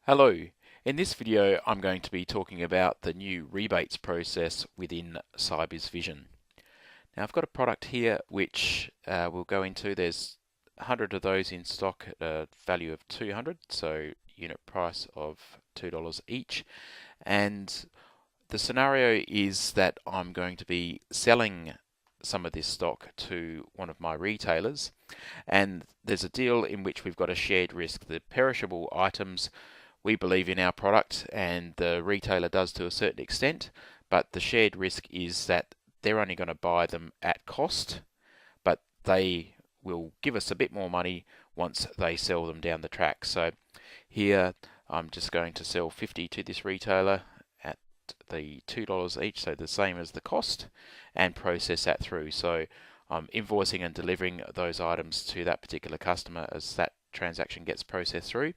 Hello, in this video I'm going to be talking about the new rebates process within Sybiz Vision. Now I've got a product here which we'll go into. There's 100 of those in stock at a value of 200, so unit price of $2 each. And the scenario is that I'm going to be selling some of this stock to one of my retailers, and there's a deal in which we've got a shared risk. The perishable items, we believe in our product and the retailer does to a certain extent, but the shared risk is that they're only going to buy them at cost, but they will give us a bit more money once they sell them down the track. So here I'm just going to sell 50 to this retailer at the $2 each, so the same as the cost, and process that through. So I'm invoicing and delivering those items to that particular customer as that transaction gets processed through.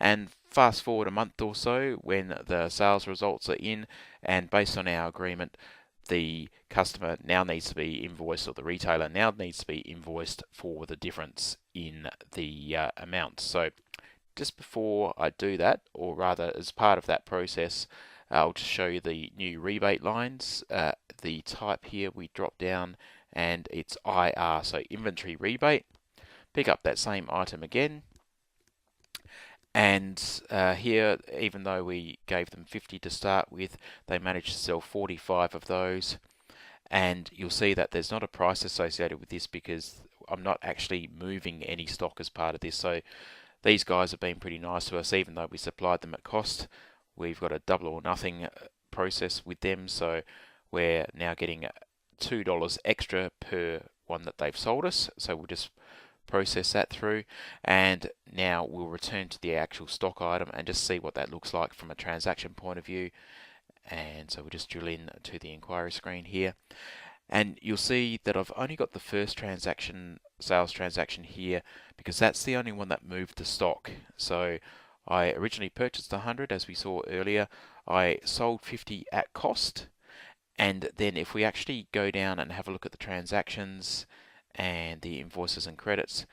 And fast forward a month or so when the sales results are in, and based on our agreement, the customer now needs to be invoiced, or the retailer now needs to be invoiced for the difference in the amount. So just before I do that, or rather as part of that process, I'll just show you the new rebate lines. The type here we drop down and it's IR, so inventory rebate. Pick up that same item again. And here, even though we gave them 50 to start with, they managed to sell 45 of those. And you'll see that there's not a price associated with this because I'm not actually moving any stock as part of this. So these guys have been pretty nice to us, even though we supplied them at cost. We've got a double or nothing process with them, so we're now getting $2 extra per one that they've sold us. So we'll just process that through, and now we'll return to the actual stock item and just see what that looks like from a transaction point of view. And so we'll just drill in to the inquiry screen here, and you'll see that I've only got the first transaction, sales transaction here, because that's the only one that moved the stock. So I originally purchased 100, as we saw earlier. I sold 50 at cost, and then if we actually go down and have a look at the transactions and the invoices and credits,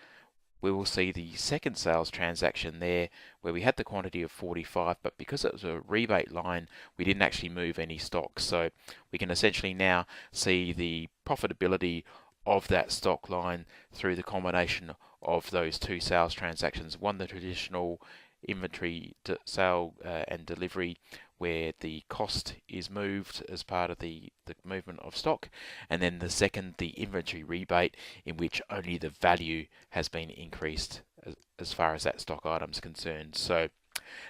we will see the second sales transaction there where we had the quantity of 45, but because it was a rebate line, we didn't actually move any stock. So we can essentially now see the profitability of that stock line through the combination of those two sales transactions. One, the traditional inventory sale and delivery, where the cost is moved as part of the movement of stock, and then the second, the inventory rebate, in which only the value has been increased as far as that stock item is concerned. So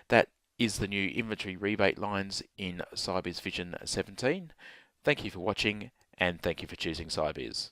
that is the new inventory rebate lines in Sybiz Vision 17. Thank you for watching, and thank you for choosing Sybiz.